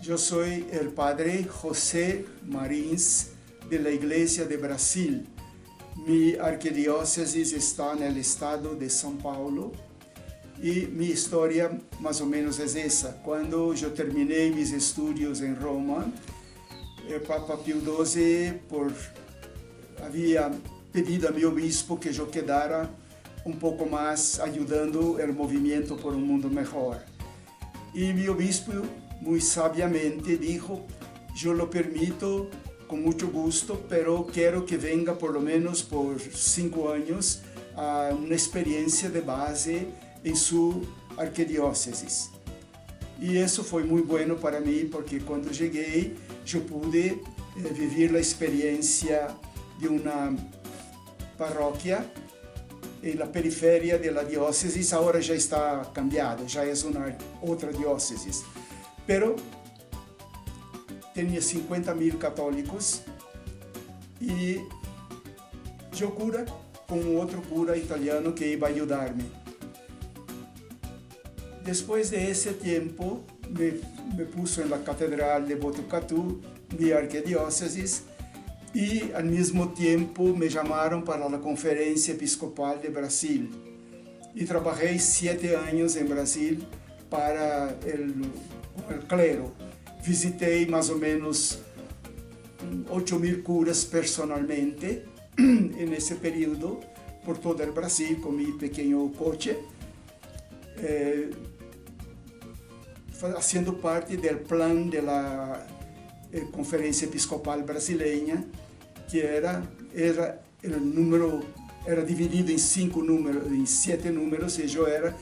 Yo soy el padre José Marins de la Iglesia de Brasil. Mi arquidiócesis está en el estado de São Paulo y mi historia más o menos es esa. Cuando yo terminé mis estudios en Roma, el Papa Pío XII había pedido a mi obispo que yo quedara un poco más ayudando el movimiento por un mundo mejor. Y mi obispo muy sabiamente dijo: yo lo permito con mucho gusto, pero quiero que venga por lo menos por 5 años a una experiencia de base en su arquidiócesis. Y eso fue muy bueno para mí, porque cuando llegué yo pude vivir la experiencia de una parroquia en la periferia de la diócesis. Ahora ya está cambiado, ya es otra diócesis. Pero tenía 50.000 católicos y yo cura con otro cura italiano que iba a ayudarme. Después de ese tiempo me puso en la catedral de Botucatu, mi arquidiócesis, y al mismo tiempo me llamaron para la Conferencia Episcopal de Brasil. Y trabajé 7 años en Brasil para el clero. Visité más o menos 8.000 curas personalmente en ese periodo por todo el Brasil con mi pequeño coche, haciendo parte del plan de la Conferencia Episcopal Brasileña, que era dividido en 7 números, y yo era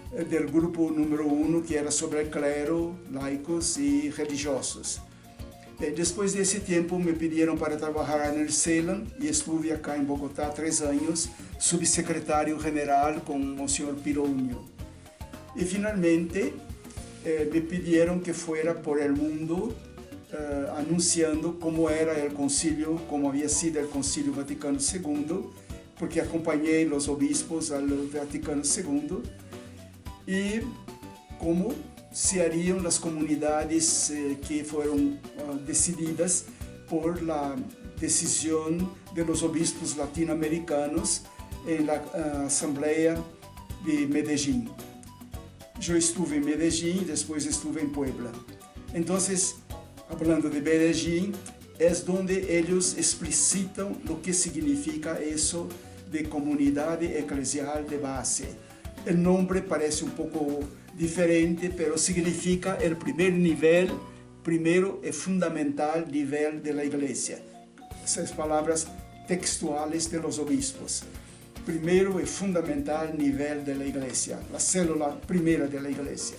del grupo número 1, que era sobre el clero, laicos y religiosos. Después de ese tiempo me pidieron para trabajar en el CELAM y estuve acá en Bogotá 3 años, subsecretario general con Monseñor Pironio. Y finalmente me pidieron que fuera por el mundo anunciando cómo era el concilio, cómo había sido el Concilio Vaticano II, porque acompañé los obispos al Vaticano II, y cómo se harían las comunidades que fueron decididas por la decisión de los obispos latinoamericanos en la Asamblea de Medellín. Yo estuve en Medellín y después estuve en Puebla. Entonces, hablando de Medellín, es donde ellos explicitan lo que significa eso de comunidad eclesial de base. El nombre parece un poco diferente, pero significa el primer nivel, primero y fundamental nivel de la iglesia. Esas palabras textuales de los obispos. Primero y fundamental nivel de la iglesia, la célula primera de la iglesia.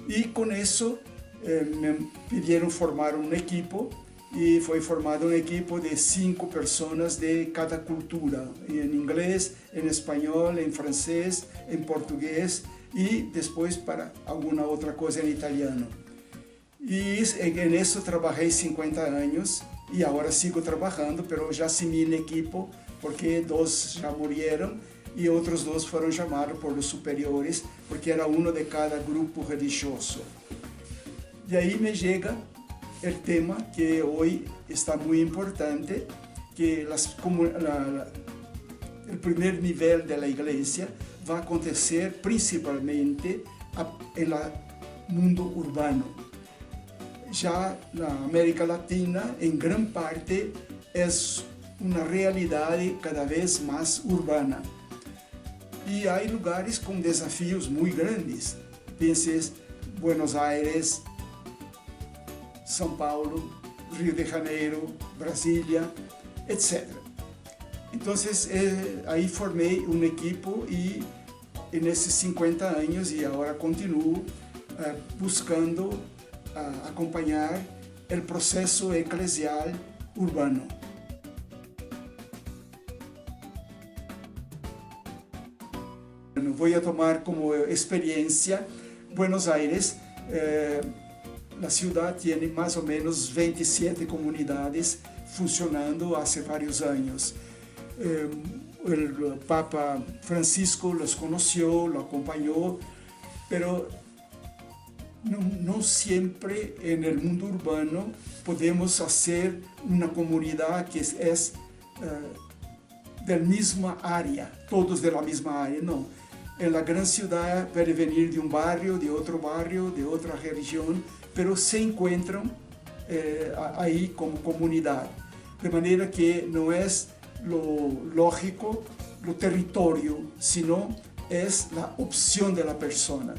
Y con eso me pidieron formar un equipo, y fue formado un equipo de 5 personas de cada cultura, en inglés, en español, en francés, en portugués, y después para alguna otra cosa en italiano. Y en eso trabajé 50 años y ahora sigo trabajando, pero ya sin mi equipo, porque 2 ya murieron y otros 2 fueron llamados por los superiores, porque era uno de cada grupo religioso. De ahí me llega el tema que hoy está muy importante, que el primer nivel de la iglesia va a acontecer principalmente en el mundo urbano. Ya la América Latina, en gran parte, es una realidad cada vez más urbana. Y hay lugares con desafíos muy grandes. Pienses Buenos Aires, São Paulo, Rio de Janeiro, Brasilia, etc. Entonces ahí formé un equipo y en esos 50 años, y ahora continúo buscando acompañar el proceso eclesial urbano. Bueno, voy a tomar como experiencia Buenos Aires. La ciudad tiene más o menos 27 comunidades funcionando hace varios años. El Papa Francisco los conoció, lo acompañó, pero no siempre en el mundo urbano podemos hacer una comunidad que es del misma área, todos de la misma área, no. En la gran ciudad puede venir de un barrio, de otra región, pero se encuentran ahí como comunidad. De manera que no es lo lógico, lo territorio, sino es la opción de la persona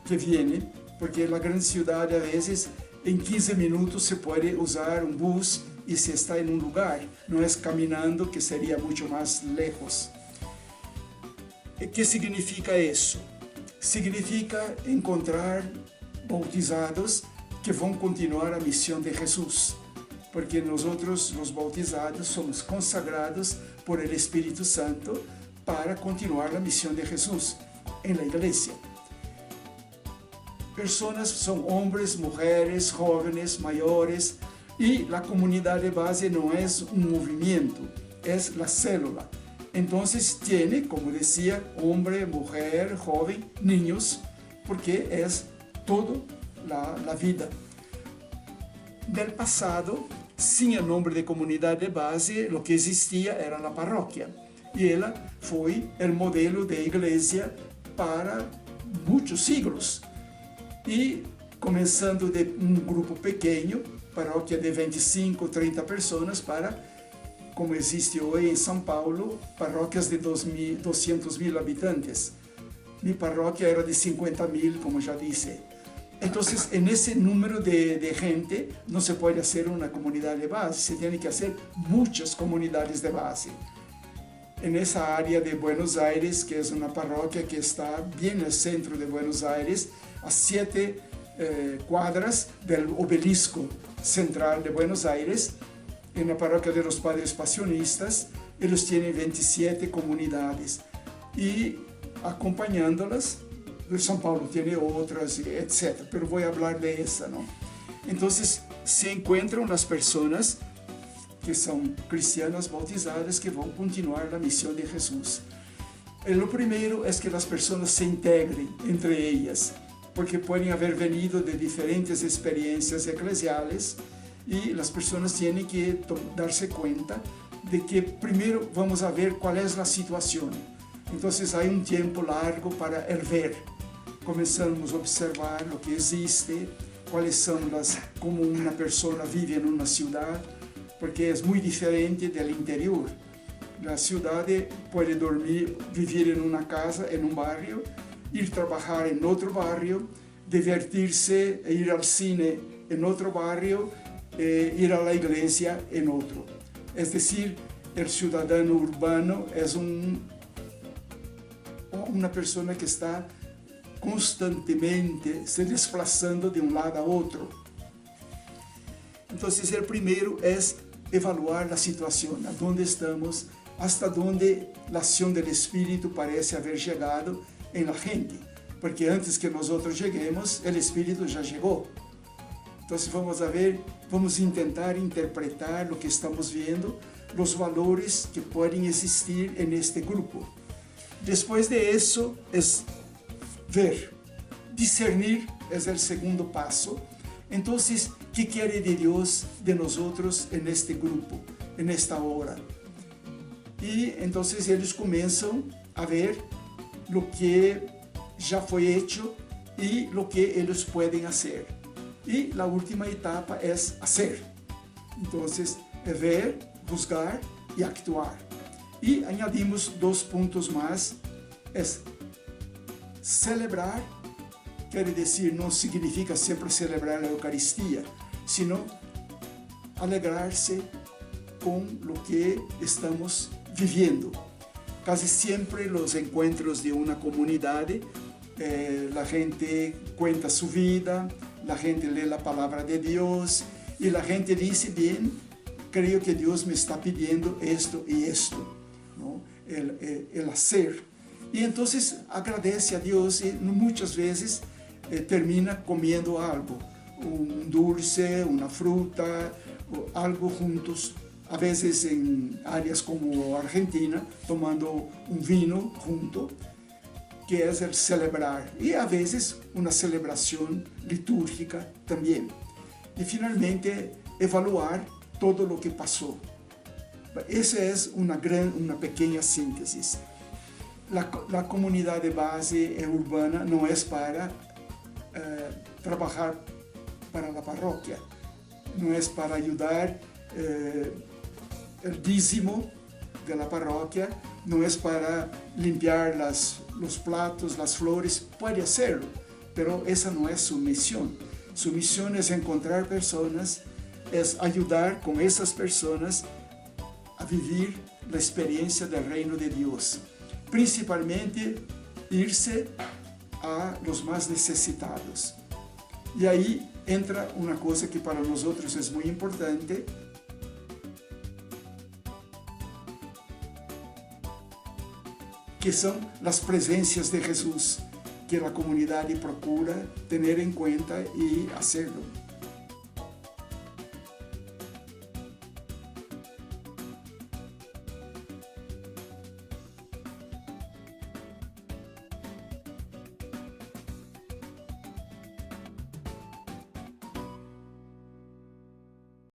que viene, porque en la gran ciudad a veces en 15 minutos se puede usar un bus y se está en un lugar, no es caminando, que sería mucho más lejos. ¿Qué significa eso? Significa encontrar bautizados que van a continuar la misión de Jesús, porque nosotros los bautizados somos consagrados por el Espíritu Santo para continuar la misión de Jesús en la iglesia. Personas son hombres, mujeres, jóvenes, mayores, y la comunidad de base no es un movimiento, es la célula. Entonces tiene, como decía, hombre, mujer, joven, niños, porque es toda la vida. Del pasado, sin el nombre de comunidad de base, lo que existía era la parroquia. Y ella fue el modelo de iglesia para muchos siglos. Y comenzando de un grupo pequeño, parroquia de 25, 30 personas, para, como existe hoy en São Paulo, parroquias de 200.000 habitantes. Mi parroquia era de 50.000, como ya dije. Entonces, en ese número de gente no se puede hacer una comunidad de base, se tiene que hacer muchas comunidades de base. En esa área de Buenos Aires, que es una parroquia que está bien en el centro de Buenos Aires, a 7 cuadras del obelisco central de Buenos Aires, en la parroquia de los Padres Pasionistas, ellos tienen 27 comunidades y acompañándolas, São Paulo tiene otras, etc. Pero voy a hablar de esa, ¿no? Entonces se encuentran las personas que son cristianas bautizadas que van a continuar la misión de Jesús. Lo primero es que las personas se integren entre ellas, porque pueden haber venido de diferentes experiencias eclesiales y las personas tienen que darse cuenta de que primero vamos a ver cuál es la situación. Entonces hay un tiempo largo para el ver. Comenzamos a observar lo que existe, cuáles son cómo una persona vive en una ciudad, porque es muy diferente del interior. La ciudad puede vivir en una casa, en un barrio, ir a trabajar en otro barrio, divertirse, ir al cine en otro barrio, ir a la iglesia en otro. Es decir, el ciudadano urbano es una persona que está constantemente se desplazando de un lado a otro. Entonces, el primero es evaluar la situación, a dónde estamos, hasta dónde la acción del Espíritu parece haber llegado en la gente, porque antes que nosotros lleguemos, el Espíritu ya llegó. Entonces vamos a intentar interpretar lo que estamos viendo, los valores que pueden existir en este grupo. Después de eso es ver, discernir es el segundo paso. Entonces, ¿qué quiere de Dios de nosotros en este grupo, en esta hora? Y entonces ellos comienzan a ver lo que ya fue hecho y lo que ellos pueden hacer. Y la última etapa es hacer. Entonces, es ver, juzgar y actuar. Y añadimos 2 puntos más, es celebrar, quiere decir, no significa siempre celebrar la Eucaristía, sino alegrarse con lo que estamos viviendo. Casi siempre los encuentros de una comunidad, la gente cuenta su vida, la gente lee la palabra de Dios y la gente dice, bien, creo que Dios me está pidiendo esto y esto, ¿no? El hacer. Y entonces agradece a Dios y muchas veces termina comiendo algo, un dulce, una fruta, o algo juntos. A veces en áreas como Argentina, tomando un vino junto, que es el celebrar, y a veces una celebración litúrgica también. Y finalmente, evaluar todo lo que pasó. Esa es una pequeña síntesis. La comunidad de base urbana no es para trabajar para la parroquia, no es para ayudar el dízimo de la parroquia, no es para limpiar los platos, las flores, puede hacerlo, pero esa no es su misión. Su misión es encontrar personas, es ayudar con esas personas a vivir la experiencia del reino de Dios. Principalmente irse a los más necesitados. Y ahí entra una cosa que para nosotros es muy importante, que son las presencias de Jesús, que la comunidad procura tener en cuenta y hacerlo.